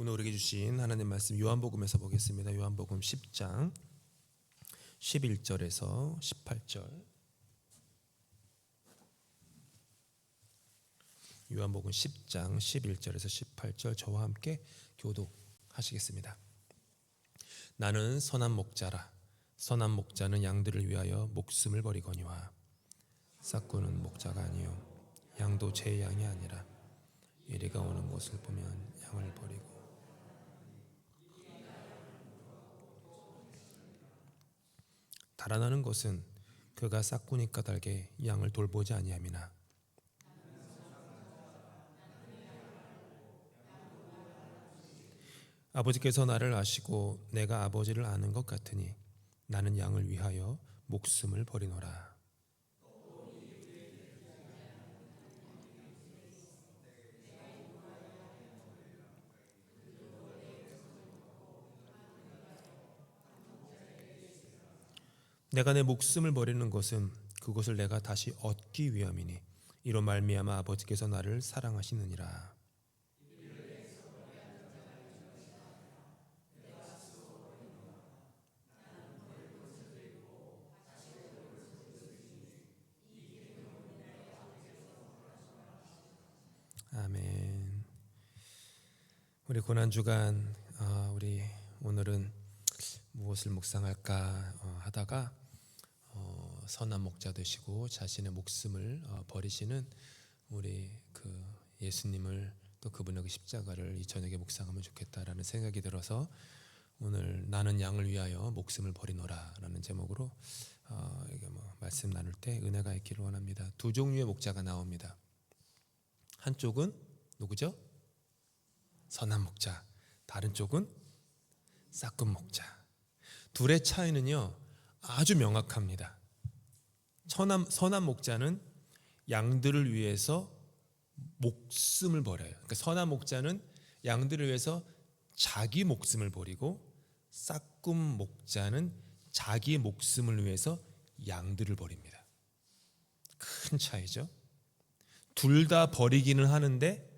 오늘 우리에게 주신 하나님 말씀 요한복음에서 보겠습니다. 요한복음 10장 11절에서 18절. 요한복음 10장 11절에서 18절 저와 함께 교독하시겠습니다. 나는 선한 목자라. 선한 목자는 양들을 위하여 목숨을 버리거니와 싹구는 목자가 아니요 양도 제 양이 아니라 이리가 오는 것을 보면 양을 버리고 달아나는 것은 그가 싹구니 까닭에 양을 돌보지 아니함이나 아버지께서 나를 아시고 내가 아버지를 아는 것 같으니 나는 양을 위하여 목숨을 버리노라. 내가 내 목숨을 버리는 것은 그것을 내가 다시 얻기 위함이니 이로 말미암아 아버지께서 나를 사랑하시느니라. 아멘. 우리 고난주간 우리 오늘은 무엇을 묵상할까 하다가 선한 목자 되시고 자신의 목숨을 버리시는 우리 그 예수님을 또 그분의 그 십자가를 이 저녁에 묵상하면 좋겠다라는 생각이 들어서 오늘 나는 양을 위하여 목숨을 버리노라라는 제목으로 이게 말씀 나눌 때 은혜가 있기를 원합니다. 두 종류의 목자가 나옵니다. 한쪽은 누구죠? 선한 목자. 다른 쪽은 싹군 목자. 둘의 차이는요 아주 명확합니다. 선한 목자는 양들을 위해서 목숨을 버려요. 그러니까 선한 목자는 양들을 위해서 자기 목숨을 버리고 싹군 목자는 자기 목숨을 위해서 양들을 버립니다. 큰 차이죠. 둘 다 버리기는 하는데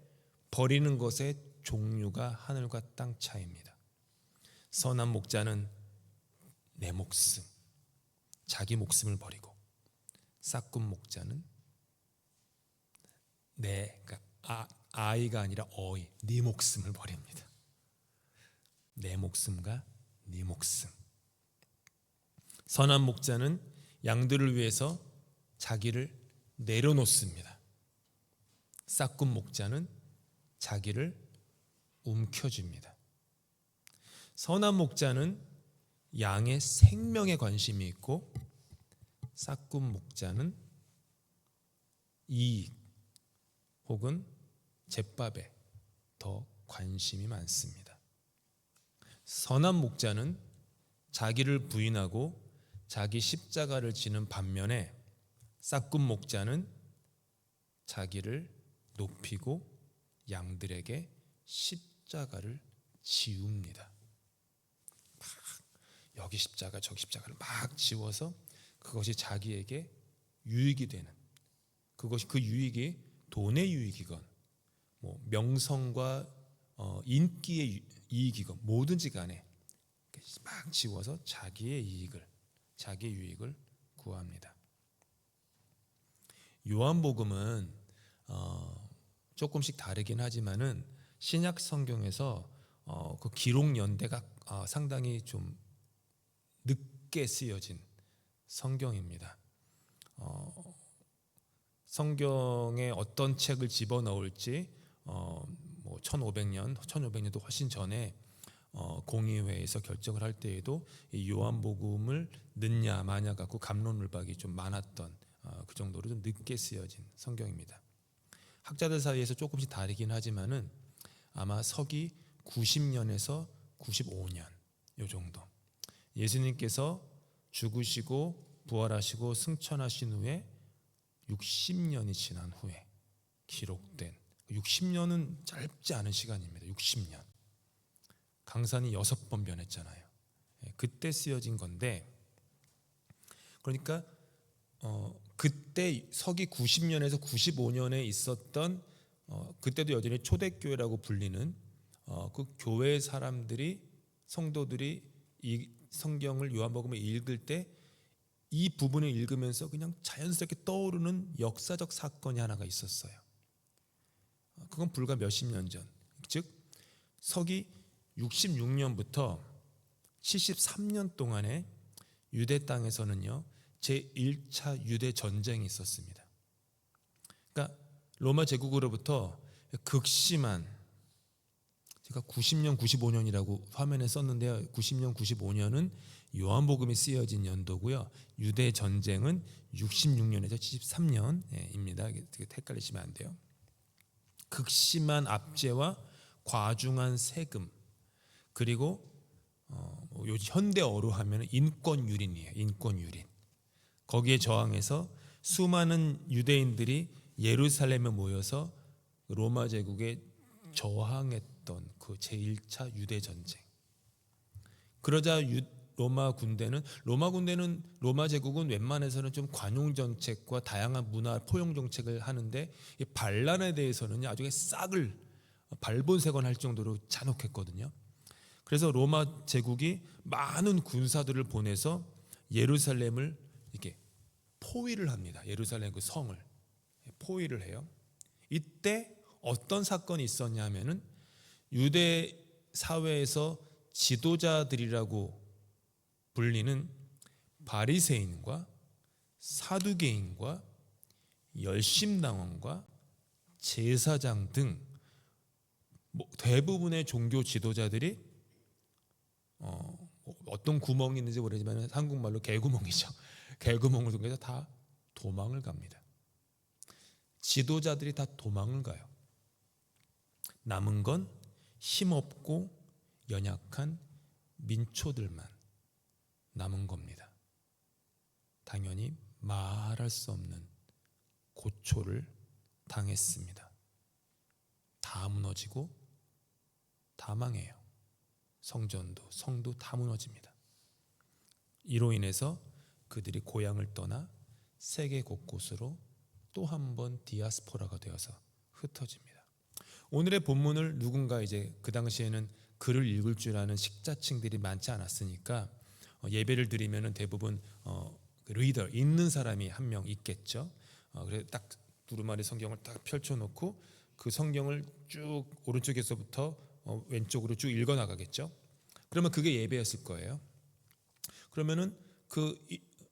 버리는 것의 종류가 하늘과 땅 차이입니다. 선한 목자는 내 목숨, 자기 목숨을 버리고 싹군 목자는 그러니까 아이가 아니라 어이, 네 목숨을 버립니다. 내 목숨과 네 목숨. 선한 목자는 양들을 위해서 자기를 내려놓습니다. 싹군 목자는 자기를 움켜줍니다. 선한 목자는 양의 생명에 관심이 있고 싹군 목자는 이익 혹은 잿밥에 더 관심이 많습니다. 선한 목자는 자기를 부인하고 자기 십자가를 지는 반면에 싹군 목자는 자기를 높이고 양들에게 십자가를 지웁니다. 여기 십자가 저기 십자가를 막 지워서 그것이 자기에게 유익이 되는, 그것이 그 유익이 돈의 유익이건 명성과 인기의 이익이건 뭐든지 간에 막 지워서 자기의 유익을 구합니다. 요한복음은 조금씩 다르긴 하지만은 신약 성경에서 그 기록 연대가 상당히 좀 늦게 쓰여진 성경입니다. 성경에 어떤 책을 집어넣을지 1500년도 훨씬 전에 공의회에서 결정을 할 때에도 이 요한복음을 넣냐 마냐 갖고 갑론을박이 좀 많았던 그 정도로 좀 늦게 쓰여진 성경입니다. 학자들 사이에서 조금씩 다르긴 하지만은 아마 서기 90년에서 95년 요 정도. 예수님께서 죽으시고 부활하시고 승천하신 후에 60년이 지난 후에 기록된 60년은 짧지 않은 시간입니다. 60년. 강산이 6번 변했잖아요. 그때 쓰여진 건데 그러니까 그때 서기 90년에서 95년에 있었던 그때도 여전히 초대교회라고 불리는 그 교회 사람들이 성도들이 이 성경을 요한복음을 읽을 때 이 부분을 읽으면서 그냥 자연스럽게 떠오르는 역사적 사건이 하나가 있었어요. 그건 불과 몇십 년 전, 즉 서기 66년부터 73년 동안에 유대 땅에서는요 제1차 유대 전쟁이 있었습니다. 그러니까 로마 제국으로부터 극심한, 제가 90년, 95년이라고 화면에 썼는데요. 90년, 95년은 요한복음이 쓰여진 연도고요. 유대 전쟁은 66년에서 73년입니다. 헷갈리시면 안 돼요. 극심한 압제와 과중한 세금, 그리고 현대어로 하면 인권유린이에요. 인권유린. 거기에 저항해서 수많은 유대인들이 예루살렘에 모여서 로마 제국에 저항했던 그 제1차 유대 전쟁. 그러자 로마 군대는 로마 제국은 웬만해서는 좀 관용 정책과 다양한 문화 포용 정책을 하는데 이 반란에 대해서는 아주 싹을 발본색원할 정도로 잔혹했거든요. 그래서 로마 제국이 많은 군사들을 보내서 예루살렘을 이렇게 포위를 합니다. 예루살렘 그 성을 포위를 해요. 이때 어떤 사건이 있었냐면은 유대 사회에서 지도자들이라고 불리는 바리새인과 사두개인과 열심당원과 제사장 등 대부분의 종교 지도자들이 어떤 구멍이 있는지 모르지만 한국말로 개구멍이죠. 개구멍을 통해서 다 도망을 갑니다. 지도자들이 다 도망을 가요. 남은 건 힘없고 연약한 민초들만 남은 겁니다. 당연히 말할 수 없는 고초를 당했습니다. 다 무너지고 다 망해요. 성도 다 무너집니다. 이로 인해서 그들이 고향을 떠나 세계 곳곳으로 또 한 번 디아스포라가 되어서 흩어집니다. 오늘의 본문을 누군가 이제 그 당시에는 글을 읽을 줄 아는 식자층들이 많지 않았으니까 예배를 드리면은 대부분 리더 읽는 사람이 한 명 있겠죠. 그래서 딱 두루마리 성경을 딱 펼쳐놓고 그 성경을 쭉 오른쪽에서부터 왼쪽으로 쭉 읽어 나가겠죠. 그러면 그게 예배였을 거예요. 그러면은 그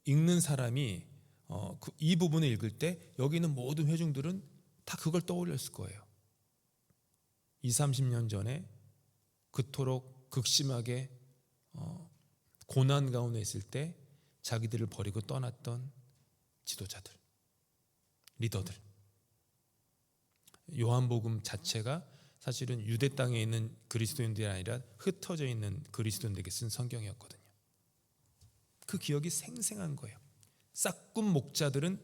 읽는 사람이 이 부분을 읽을 때 여기 있는 모든 회중들은 다 그걸 떠올렸을 거예요. 20-30년 전에 그토록 극심하게 고난 가운데 있을 때 자기들을 버리고 떠났던 지도자들, 리더들. 요한복음 자체가 사실은 유대 땅에 있는 그리스도인들이 아니라 흩어져 있는 그리스도인들에게 쓴 성경이었거든요. 그 기억이 생생한 거예요. 싹군 목자들은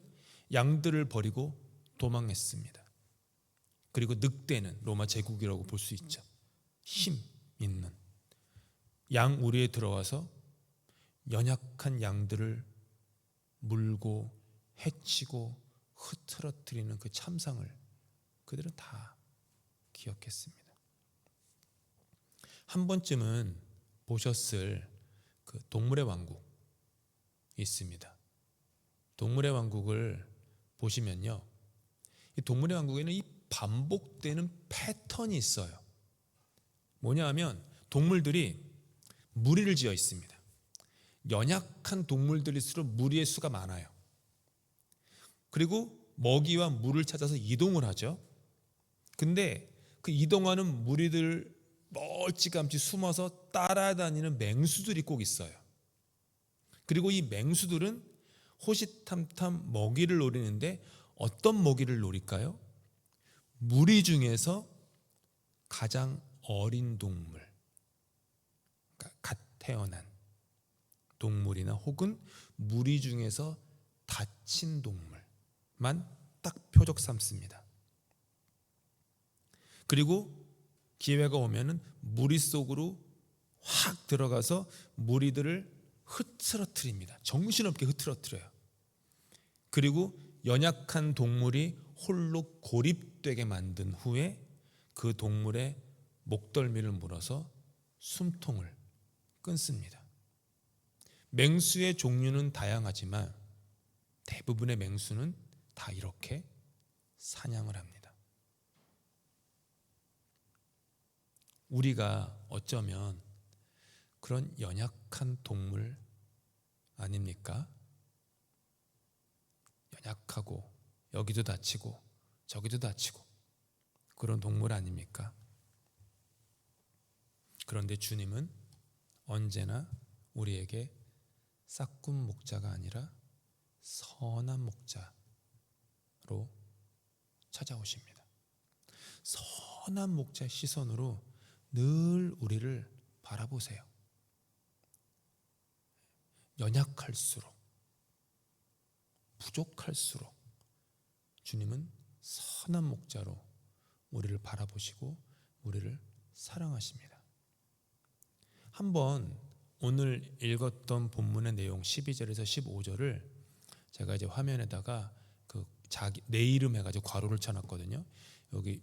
양들을 버리고 도망했습니다. 그리고 늑대는 로마 제국이라고 볼 수 있죠. 힘 있는 양 우리에 들어와서 연약한 양들을 물고 해치고 흐트러뜨리는 그 참상을 그들은 다 기억했습니다. 한 번쯤은 보셨을 그 동물의 왕국 있습니다. 동물의 왕국을 보시면요, 이 동물의 왕국에는 이 반복되는 패턴이 있어요. 뭐냐 하면 동물들이 무리를 지어 있습니다. 연약한 동물들일수록 무리의 수가 많아요. 그리고 먹이와 물을 찾아서 이동을 하죠. 근데 그 이동하는 무리들 멀찌감치 숨어서 따라다니는 맹수들이 꼭 있어요. 그리고 이 맹수들은 호시탐탐 먹이를 노리는데 어떤 먹이를 노릴까요? 무리 중에서 가장 어린 동물, 그러니까 갓 태어난 동물이나 혹은 무리 중에서 다친 동물만 딱 표적 삼습니다. 그리고 기회가 오면은 무리 속으로 확 들어가서 무리들을 흐트러뜨립니다. 정신없게 흐트러뜨려요. 그리고 연약한 동물이 홀로 고립되게 만든 후에 그 동물의 목덜미를 물어서 숨통을 끊습니다. 맹수의 종류는 다양하지만 대부분의 맹수는 다 이렇게 사냥을 합니다. 우리가 어쩌면 그런 연약한 동물 아닙니까? 연약하고 여기도 다치고 저기도 다치고 그런 동물 아닙니까? 그런데 주님은 언제나 우리에게 싹군 목자가 아니라 선한 목자로 찾아오십니다. 선한 목자의 시선으로 늘 우리를 바라보세요. 연약할수록, 부족할수록 주님은 선한 목자로 우리를 바라보시고 우리를 사랑하십니다. 한번 오늘 읽었던 본문의 내용 12절에서 15절을 제가 이제 화면에다가 내 이름 해가지고 괄호를 쳐놨거든요. 여기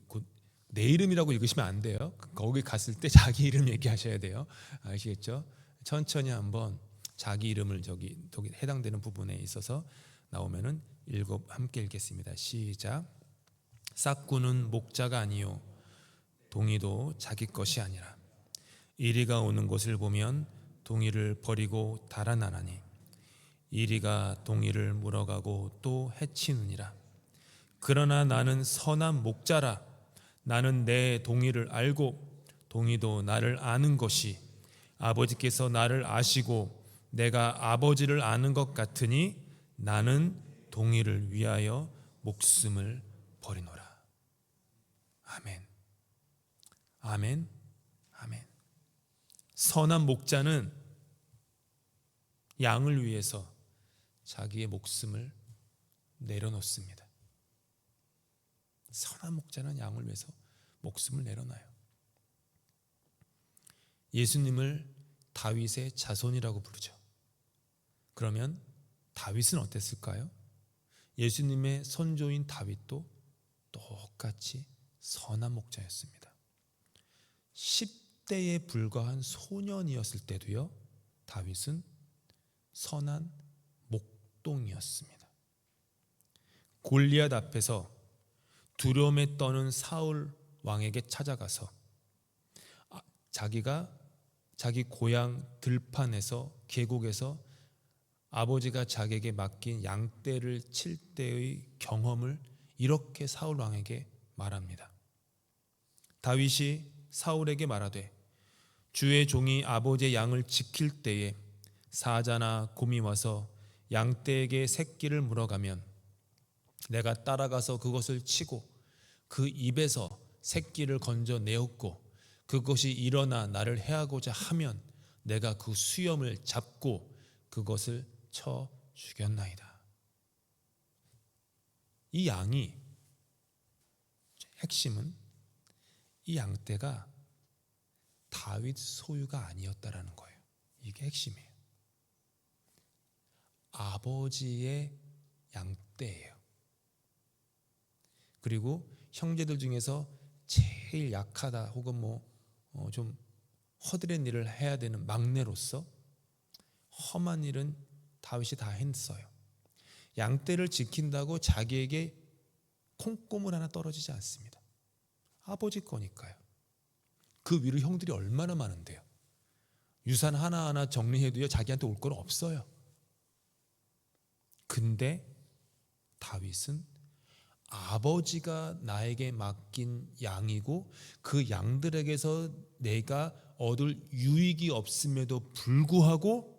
내 이름이라고 읽으시면 안 돼요. 거기 갔을 때 자기 이름 얘기하셔야 돼요. 아시겠죠? 천천히 한번 자기 이름을 저기 해당되는 부분에 있어서 나오면은 함께 읽겠습니다. 시작. 싹군은 목자가 아니요 동이도 자기 것이 아니라 이리가 오는 것을 보면 동이를 버리고 달아나나니 이리가 동이를 물어가고 또 해치느니라. 그러나 나는 선한 목자라. 나는 내 동이를 알고 동이도 나를 아는 것이 아버지께서 나를 아시고 내가 아버지를 아는 것 같으니 나는 동이를 위하여 목숨을 버리노라. 아멘. 아멘. 아멘. 선한 목자는 양을 위해서 자기의 목숨을 내려놓습니다. 선한 목자는 양을 위해서 목숨을 내려놔요. 예수님을 다윗의 자손이라고 부르죠. 그러면 다윗은 어땠을까요? 예수님의 선조인 다윗도 똑같이 선한 목자였습니다. 10대에 불과한 소년이었을 때도요, 다윗은 선한 목동이었습니다. 골리앗 앞에서 두려움에 떠는 사울 왕에게 찾아가서 자기가 자기 고향 들판에서 계곡에서 아버지가 자기에게 맡긴 양떼를 칠 때의 경험을 이렇게 사울 왕에게 말합니다. 다윗이 사울에게 말하되 주의 종이 아버지의 양을 지킬 때에 사자나 곰이 와서 양떼에게 새끼를 물어가면 내가 따라가서 그것을 치고 그 입에서 새끼를 건져내었고 그것이 일어나 나를 해하고자 하면 내가 그 수염을 잡고 그것을 쳐 죽였나이다. 이 양이, 핵심은 이 양떼가 다윗 소유가 아니었다라는 거예요. 이게 핵심이에요. 아버지의 양떼예요. 그리고 형제들 중에서 제일 약하다 혹은 좀 허드렛 일을 해야 되는 막내로서 험한 일은 다윗이 다 했어요. 양떼를 지킨다고 자기에게 콩고물 하나 떨어지지 않습니다. 아버지 거니까요. 그 위로 형들이 얼마나 많은데요. 유산 하나하나 정리해도요, 자기한테 올 건 없어요. 근데 다윗은 아버지가 나에게 맡긴 양이고 그 양들에게서 내가 얻을 유익이 없음에도 불구하고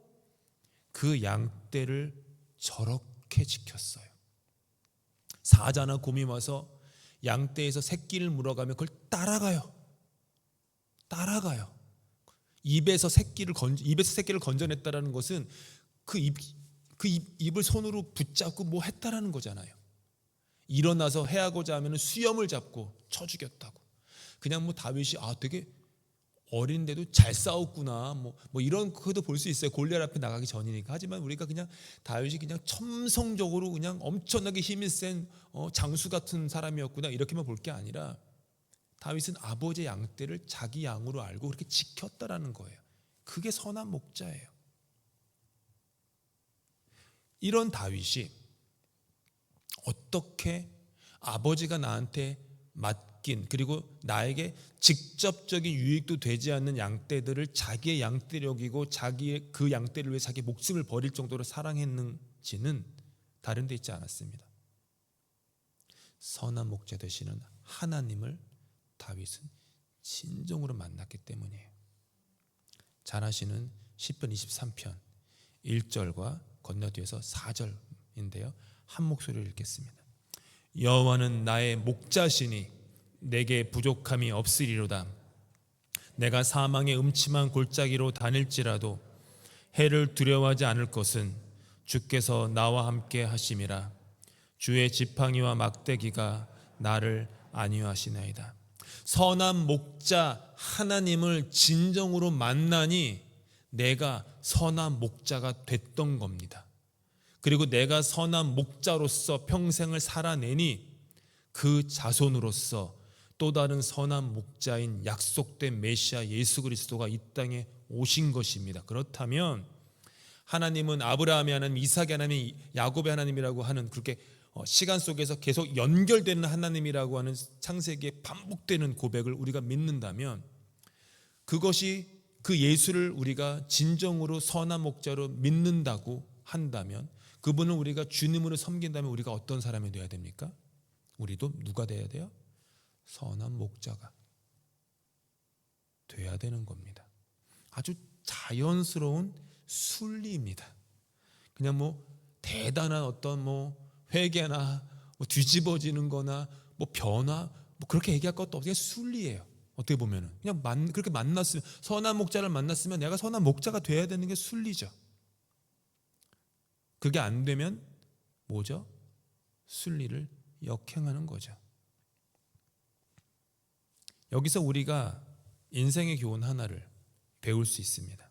그 양떼를 저렇게 지켰어요. 사자나 곰이 와서 양떼에서 새끼를 물어가면 그걸 따라가요. 입에서 새끼를 건져냈다라는 것은 그 입을 손으로 붙잡고 뭐 했다라는 거잖아요. 일어나서 해하고자 하면 수염을 잡고 쳐 죽였다고. 그냥 다윗이 되게 어린데도 잘 싸웠구나 이런 그것도 볼 수 있어요. 골리앗 앞에 나가기 전이니까. 하지만 우리가 그냥 다윗이 그냥 첨성적으로 그냥 엄청나게 힘이 센 장수 같은 사람이었구나 이렇게만 볼 게 아니라 다윗은 아버지의 양떼를 자기 양으로 알고 그렇게 지켰다라는 거예요. 그게 선한 목자예요. 이런 다윗이 어떻게 아버지가 나한테 맡긴, 그리고 나에게 직접적인 유익도 되지 않는 양떼들을 자기의 양떼로 여기고 자기의 그 양떼를 위해 자기 목숨을 버릴 정도로 사랑했는지는 다른 데 있지 않았습니다. 선한 목자 되시는 하나님을 다윗은 진정으로 만났기 때문이에요. 잘 아시는 시편 23편 1절과 건너뛰어서 4절인데요. 한 목소리로 읽겠습니다. 여호와는 나의 목자시니 내게 부족함이 없으리로다. 내가 사망의 음침한 골짜기로 다닐지라도 해를 두려워하지 않을 것은 주께서 나와 함께 하심이라. 주의 지팡이와 막대기가 나를 안위하시나이다. 선한 목자 하나님을 진정으로 만나니 내가 선한 목자가 됐던 겁니다. 그리고 내가 선한 목자로서 평생을 살아내니 그 자손으로서 또 다른 선한 목자인 약속된 메시아 예수 그리스도가 이 땅에 오신 것입니다. 그렇다면 하나님은 아브라함의 하나님, 이삭의 하나님, 야곱의 하나님이라고 하는 그렇게 시간 속에서 계속 연결되는 하나님이라고 하는 창세기에 반복되는 고백을 우리가 믿는다면, 그것이 그 예수를 우리가 진정으로 선한 목자로 믿는다고 한다면, 그분을 우리가 주님으로 섬긴다면 우리가 어떤 사람이 되어야 됩니까? 우리도 누가 되어야 돼요? 선한 목자가 돼야 되는 겁니다. 아주 자연스러운 순리입니다. 그냥 대단한 어떤 회개나 뒤집어지는 거나 변화 그렇게 얘기할 것도 없어요. 순리예요. 어떻게 보면은 그냥 그렇게 만났으면, 선한 목자를 만났으면 내가 선한 목자가 돼야 되는 게 순리죠. 그게 안 되면 뭐죠? 순리를 역행하는 거죠. 여기서 우리가 인생의 교훈 하나를 배울 수 있습니다.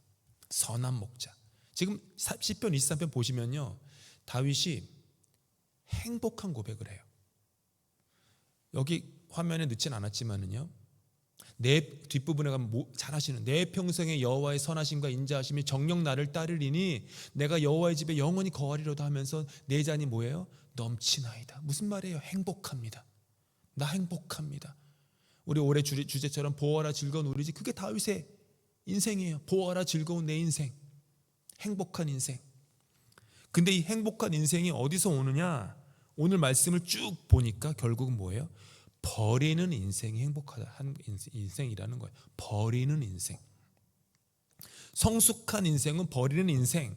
선한 목자. 지금 시편 23편 보시면요, 다윗이 행복한 고백을 해요. 여기 화면에 넣진 않았지만은요, 내 뒷부분에 가면 잘 하시는, 내 평생에 여호와의 선하심과 인자하심이 정녕 나를 따르리니 내가 여호와의 집에 영원히 거하리로다 하면서 내 잔이 뭐예요? 넘치나이다. 무슨 말이에요? 행복합니다. 나 행복합니다. 우리 올해 주제처럼 보아라 즐거운 우리 집, 그게 다윗의 인생이에요. 보아라 즐거운 내 인생, 행복한 인생. 근데 이 행복한 인생이 어디서 오느냐? 오늘 말씀을 쭉 보니까 결국은 뭐예요? 버리는 인생이 행복하다 한 인생이라는 거예요. 버리는 인생. 성숙한 인생은 버리는 인생,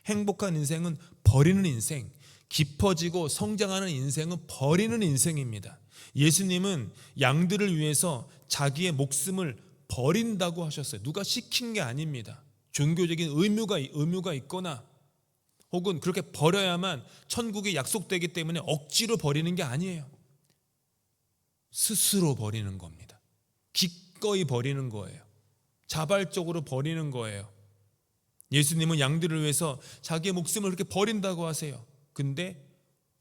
행복한 인생은 버리는 인생, 깊어지고 성장하는 인생은 버리는 인생입니다. 예수님은 양들을 위해서 자기의 목숨을 버린다고 하셨어요. 누가 시킨 게 아닙니다. 종교적인 의무가 있거나 혹은 그렇게 버려야만 천국이 약속되기 때문에 억지로 버리는 게 아니에요. 스스로 버리는 겁니다. 기꺼이 버리는 거예요. 자발적으로 버리는 거예요. 예수님은 양들을 위해서 자기의 목숨을 그렇게 버린다고 하세요. 근데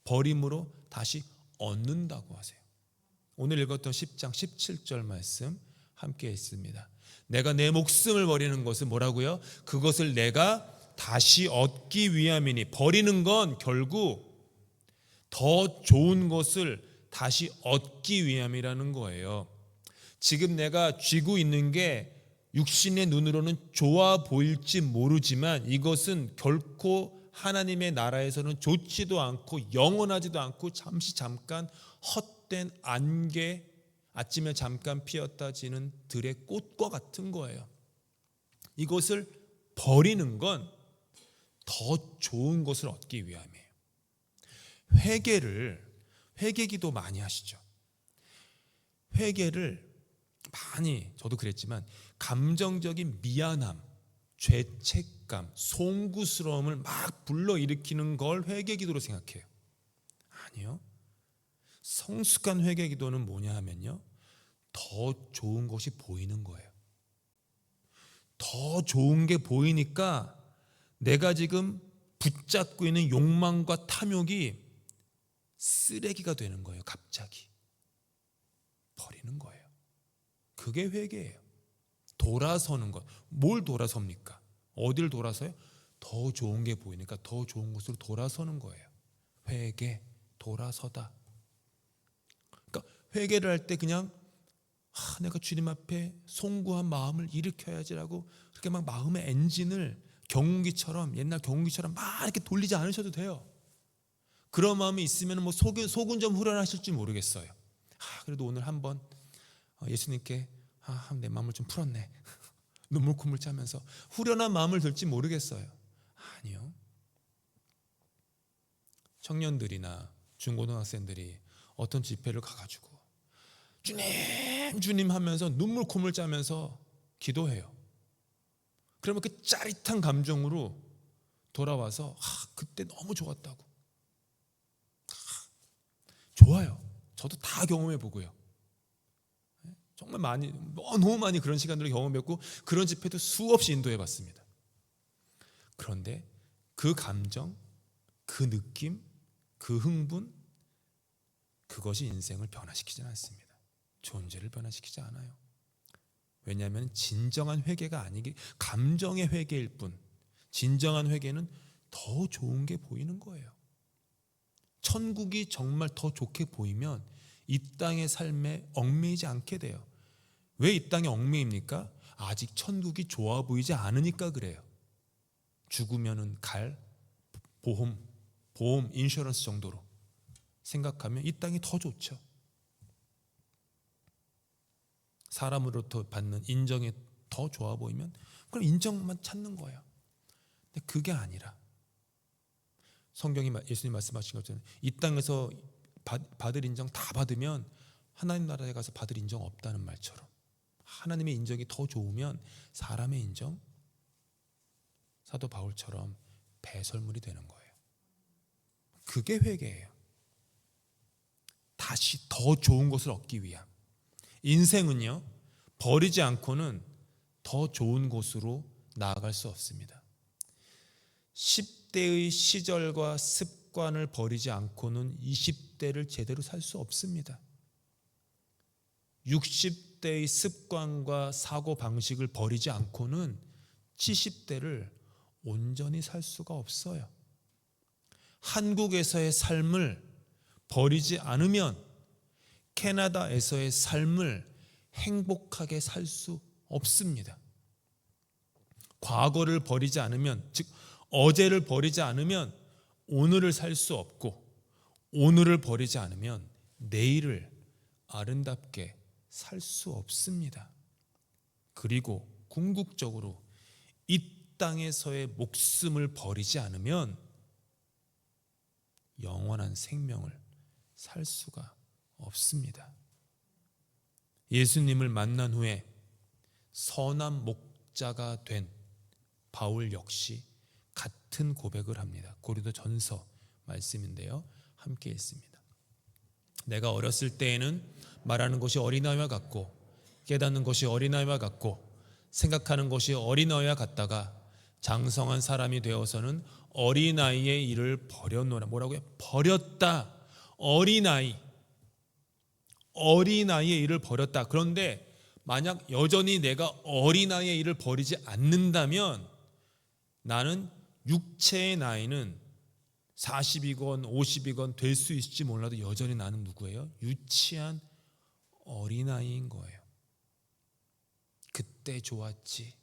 버림으로 다시 얻는다고 하세요. 오늘 읽었던 10장 17절 말씀 함께 했습니다. 내가 내 목숨을 버리는 것은 뭐라고요? 그것을 내가 다시 얻기 위함이니. 버리는 건 결국 더 좋은 것을 다시 얻기 위함이라는 거예요. 지금 내가 쥐고 있는 게 육신의 눈으로는 좋아 보일지 모르지만 이것은 결코 하나님의 나라에서는 좋지도 않고 영원하지도 않고 잠깐 헛된 안개, 아침에 잠깐 피었다 지는 들의 꽃과 같은 거예요. 이것을 버리는 건 더 좋은 것을 얻기 위함이에요. 회개기도 많이 하시죠. 회개를 많이, 저도 그랬지만 감정적인 미안함, 죄책감, 송구스러움을 막 불러일으키는 걸 회개기도로 생각해요. 아니요. 성숙한 회개기도는 뭐냐 하면요, 더 좋은 것이 보이는 거예요. 더 좋은 게 보이니까 내가 지금 붙잡고 있는 욕망과 탐욕이 쓰레기가 되는 거예요. 갑자기 버리는 거예요. 그게 회개예요. 돌아서는 것. 뭘 돌아섭니까? 어딜 돌아서요? 더 좋은 게 보이니까 더 좋은 곳으로 돌아서는 거예요. 회개, 돌아서다. 그러니까 회개를 할 때 그냥 내가 주님 앞에 송구한 마음을 일으켜야지라고 그렇게 막 마음의 엔진을 경운기처럼, 옛날 경운기처럼 막 이렇게 돌리지 않으셔도 돼요. 그런 마음이 있으면 뭐 속은 좀 후련하실지 모르겠어요. 그래도 오늘 한번 예수님께 내 마음을 좀 풀었네. 눈물 콧물 짜면서 후련한 마음을 들지 모르겠어요. 아니요. 청년들이나 중고등학생들이 어떤 집회를 가가지고 주님 주님 하면서 눈물 콧물 짜면서 기도해요. 그러면 그 짜릿한 감정으로 돌아와서 그때 너무 좋았다고. 좋아요. 저도 다 경험해 보고요. 정말 많이, 너무 많이 그런 시간들을 경험했고 그런 집회도 수없이 인도해 봤습니다. 그런데 그 감정, 그 느낌, 그 흥분, 그것이 인생을 변화시키지는 않습니다. 존재를 변화시키지 않아요. 왜냐하면 진정한 회개가 아니기, 감정의 회개일 뿐, 진정한 회개는 더 좋은 게 보이는 거예요. 천국이 정말 더 좋게 보이면 이 땅의 삶에 얽매이지 않게 돼요. 왜 이 땅에 얽매입니까? 아직 천국이 좋아 보이지 않으니까 그래요. 죽으면은 갈 보험, 인슈런스 정도로 생각하면 이 땅이 더 좋죠. 사람으로부터 받는 인정이 더 좋아 보이면 그럼 인정만 찾는 거예요. 근데 그게 아니라 성경이 예수님 말씀하신 것처럼 이 땅에서 받을 인정 다 받으면 하나님 나라에 가서 받을 인정 없다는 말처럼 하나님의 인정이 더 좋으면 사람의 인정, 사도 바울처럼 배설물이 되는 거예요. 그게 회개예요. 다시 더 좋은 것을 얻기 위함. 인생은요, 버리지 않고는 더 좋은 곳으로 나아갈 수 없습니다. 10대의 시절과 습관을 버리지 않고는 20대를 제대로 살 수 없습니다. 60대의 습관과 사고방식을 버리지 않고는 70대를 온전히 살 수가 없어요. 한국에서의 삶을 버리지 않으면 캐나다에서의 삶을 행복하게 살 수 없습니다. 과거를 버리지 않으면, 즉 어제를 버리지 않으면 오늘을 살 수 없고, 오늘을 버리지 않으면 내일을 아름답게 살 수 없습니다. 그리고 궁극적으로 이 땅에서의 목숨을 버리지 않으면 영원한 생명을 살 수가 없습니다. 예수님을 만난 후에 선한 목자가 된 바울 역시 같은 고백을 합니다. 고린도전서 말씀인데요, 함께 읽습니다. 내가 어렸을 때에는 말하는 것이 어린아이와 같고 깨닫는 것이 어린아이와 같고 생각하는 것이 어린아이와 같다가 장성한 사람이 되어서는 어린아이의 일을 버렸노라. 뭐라고요? 버렸다. 어린아이의 일을 버렸다. 그런데 만약 여전히 내가 어린아이의 일을 버리지 않는다면 나는 육체의 나이는 40이건 50이건 될 수 있을지 몰라도 여전히 나는 누구예요? 유치한 어린아이인 거예요. 그때 좋았지.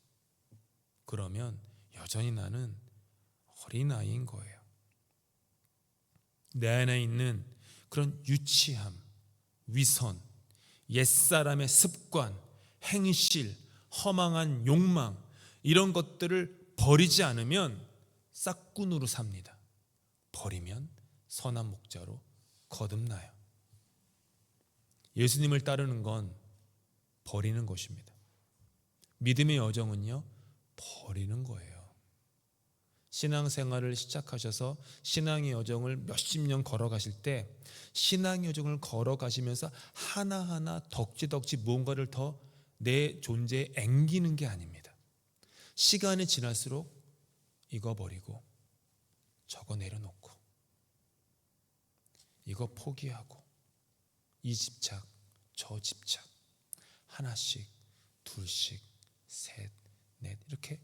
그러면 여전히 나는 어린아이인 거예요. 내 안에 있는 그런 유치함, 위선, 옛사람의 습관, 행실, 허망한 욕망, 이런 것들을 버리지 않으면 싹군으로 삽니다. 버리면 선한 목자로 거듭나요. 예수님을 따르는 건 버리는 것입니다. 믿음의 여정은요, 버리는 거예요. 신앙생활을 시작하셔서 신앙의 여정을 몇십 년 걸어가실 때 신앙의 여정을 걸어가시면서 하나하나 덕지덕지 무언가를 더 내 존재에 앵기는 게 아닙니다. 시간이 지날수록 이거 버리고 저거 내려놓고 이거 포기하고 이 집착 저 집착 하나씩, 둘씩, 셋, 넷 이렇게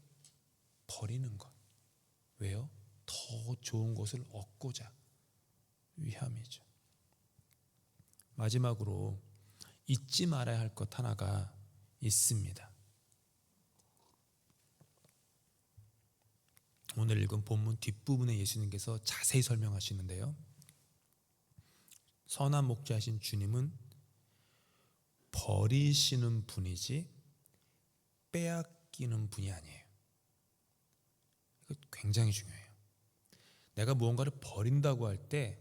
버리는 것. 왜요? 더 좋은 것을 얻고자 위함이죠. 마지막으로 잊지 말아야 할 것 하나가 있습니다. 오늘 읽은 본문 뒷부분에 예수님께서 자세히 설명하시는데요. 선한 목자이신 주님은 버리시는 분이지 빼앗기는 분이 아니에요. 이거 굉장히 중요해요. 내가 무언가를 버린다고 할 때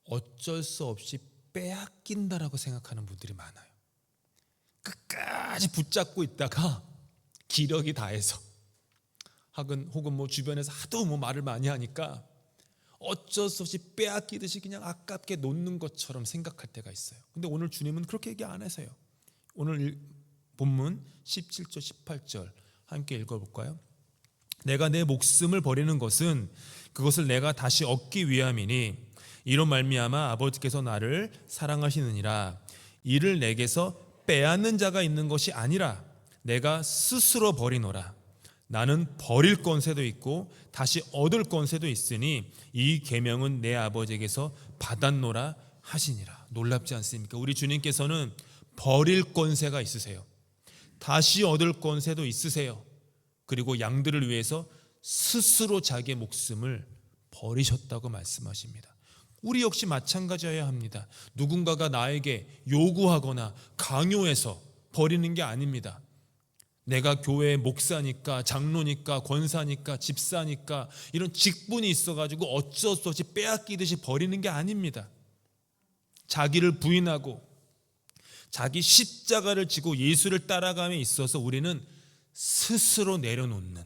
어쩔 수 없이 빼앗긴다라고 생각하는 분들이 많아요. 끝까지 붙잡고 있다가 기력이 다해서 혹은 뭐 주변에서 하도 뭐 말을 많이 하니까 어쩔 수 없이 빼앗기듯이 그냥 아깝게 놓는 것처럼 생각할 때가 있어요. 근데 오늘 주님은 그렇게 얘기 안 하세요. 오늘 본문 17절 18절 함께 읽어볼까요? 내가 내 목숨을 버리는 것은 그것을 내가 다시 얻기 위함이니 이로 말미암아 아버지께서 나를 사랑하시느니라. 이를 내게서 빼앗는 자가 있는 것이 아니라 내가 스스로 버리노라. 나는 버릴 권세도 있고 다시 얻을 권세도 있으니 이 계명은 내 아버지에게서 받았노라 하시니라. 놀랍지 않습니까? 우리 주님께서는 버릴 권세가 있으세요. 다시 얻을 권세도 있으세요. 그리고 양들을 위해서 스스로 자기의 목숨을 버리셨다고 말씀하십니다. 우리 역시 마찬가지여야 합니다. 누군가가 나에게 요구하거나 강요해서 버리는 게 아닙니다. 내가 교회의 목사니까, 장로니까, 권사니까, 집사니까 이런 직분이 있어가지고 어쩔 수 없이 빼앗기듯이 버리는 게 아닙니다. 자기를 부인하고 자기 십자가를 지고 예수를 따라감에 있어서 우리는 스스로 내려놓는,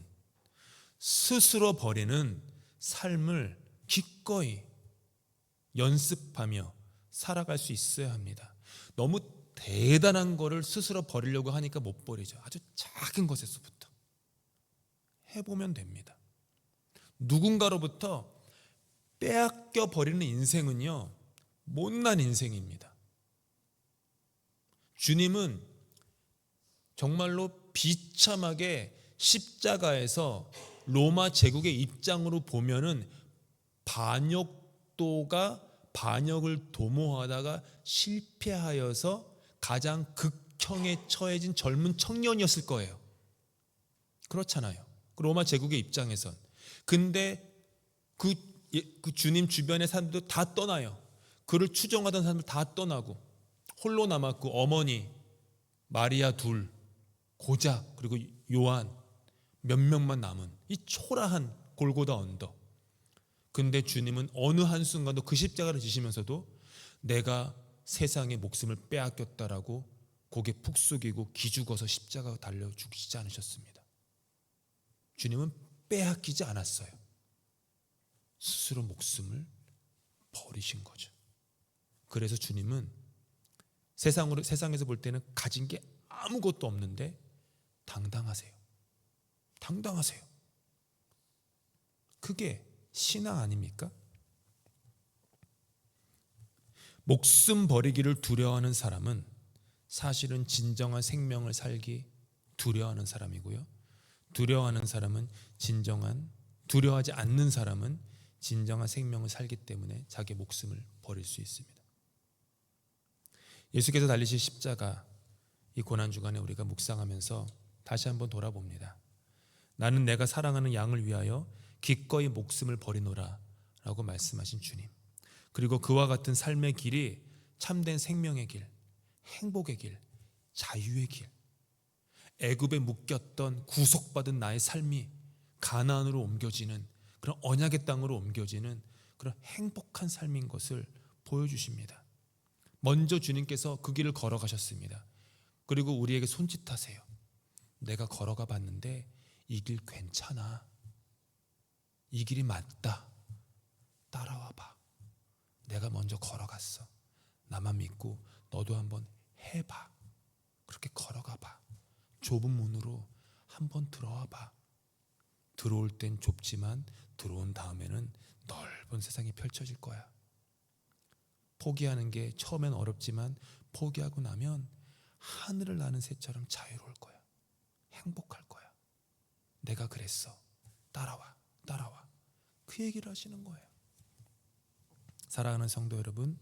스스로 버리는 삶을 기꺼이 연습하며 살아갈 수 있어야 합니다. 너무 대단한 거를 스스로 버리려고 하니까 못 버리죠. 아주 작은 것에서부터 해보면 됩니다. 누군가로부터 빼앗겨 버리는 인생은요, 못난 인생입니다. 주님은 정말로 비참하게 십자가에서 로마 제국의 입장으로 보면은 반역을 도모하다가 실패하여서 가장 극형에 처해진 젊은 청년이었을 거예요. 그렇잖아요. 그 로마 제국의 입장에선. 근데 그 주님 주변의 사람들 다 떠나요. 그를 추종하던 사람들 다 떠나고 홀로 남았고 어머니 마리아 둘, 고작 그리고 요한 몇 명만 남은 이 초라한 골고다 언덕. 근데 주님은 어느 한순간도 그 십자가를 지시면서도 내가 세상의 목숨을 빼앗겼다라고 고개 푹 숙이고 기죽어서 십자가 달려 죽이지 않으셨습니다. 주님은 빼앗기지 않았어요. 스스로 목숨을 버리신 거죠. 그래서 주님은 세상에서 볼 때는 가진 게 아무것도 없는데 당당하세요. 당당하세요. 그게 신앙 아닙니까? 목숨 버리기를 두려워하는 사람은 사실은 진정한 생명을 살기 두려워하는 사람이고요. 두려워하지 않는 사람은 진정한 생명을 살기 때문에 자기 목숨을 버릴 수 있습니다. 예수께서 달리신 십자가, 이 고난주간에 우리가 묵상하면서 다시 한번 돌아봅니다. 나는 내가 사랑하는 양을 위하여 기꺼이 목숨을 버리노라 라고 말씀하신 주님, 그리고 그와 같은 삶의 길이 참된 생명의 길, 행복의 길, 자유의 길, 애굽에 묶였던 구속받은 나의 삶이 가나안으로 옮겨지는 그런 언약의 땅으로 옮겨지는 그런 행복한 삶인 것을 보여주십니다. 먼저 주님께서 그 길을 걸어가셨습니다. 그리고 우리에게 손짓하세요. 내가 걸어가 봤는데 이 길 괜찮아. 이 길이 맞다. 따라와 봐. 내가 먼저 걸어갔어. 나만 믿고 너도 한번 해봐. 그렇게 걸어가 봐. 좁은 문으로 한번 들어와 봐. 들어올 땐 좁지만 들어온 다음에는 넓은 세상이 펼쳐질 거야. 포기하는 게 처음엔 어렵지만 포기하고 나면 하늘을 나는 새처럼 자유로울 거야. 행복할 거야. 내가 그랬어. 따라와, 따라와. 그 얘기를 하시는 거예요. 사랑하는 성도 여러분,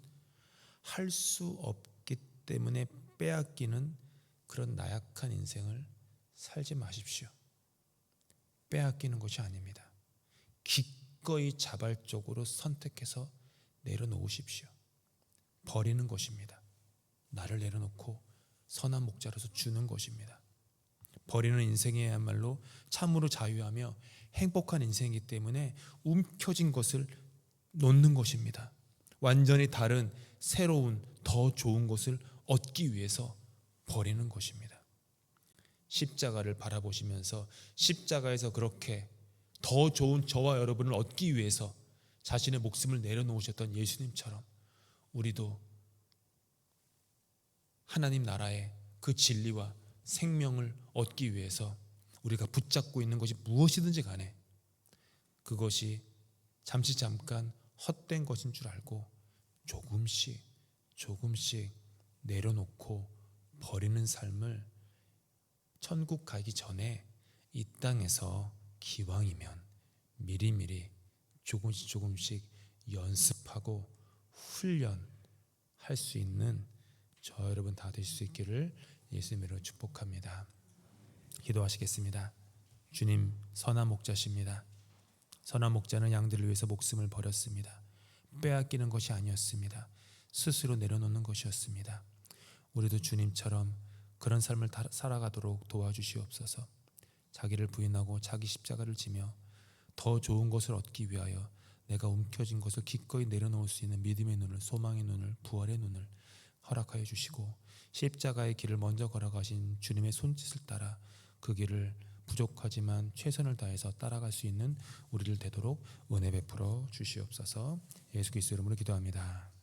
할 수 없기 때문에 빼앗기는 그런 나약한 인생을 살지 마십시오. 빼앗기는 것이 아닙니다. 기꺼이 자발적으로 선택해서 내려놓으십시오. 버리는 것입니다. 나를 내려놓고 선한 목자로서 주는 것입니다. 버리는 인생이야말로 참으로 자유하며 행복한 인생이기 때문에 움켜진 것을 놓는 것입니다. 완전히 다른 새로운 더 좋은 것을 얻기 위해서 버리는 것입니다. 십자가를 바라보시면서 십자가에서 그렇게 더 좋은 저와 여러분을 얻기 위해서 자신의 목숨을 내려놓으셨던 예수님처럼 우리도 하나님 나라의 그 진리와 생명을 얻기 위해서 우리가 붙잡고 있는 것이 무엇이든지 간에 그것이 잠깐 헛된 것인 줄 알고 조금씩 내려놓고 버리는 삶을 천국 가기 전에 이 땅에서 기왕이면 미리미리 조금씩 연습하고 훈련할 수 있는 저 여러분 다 될 수 있기를 예수님으로 축복합니다. 기도하시겠습니다. 주님, 선한 목자십니다. 선한 목자는 양들을 위해서 목숨을 버렸습니다. 빼앗기는 것이 아니었습니다. 스스로 내려놓는 것이었습니다. 우리도 주님처럼 그런 삶을 살아가도록 도와주시옵소서. 자기를 부인하고 자기 십자가를 지며 더 좋은 것을 얻기 위하여 내가 움켜진 것을 기꺼이 내려놓을 수 있는 믿음의 눈을, 소망의 눈을, 부활의 눈을 허락하여 주시고 십자가의 길을 먼저 걸어가신 주님의 손짓을 따라 그 길을 부족하지만 최선을 다해서 따라갈 수 있는 우리를 되도록 은혜 베풀어 주시옵소서. 예수 그리스도 이름으로 기도합니다.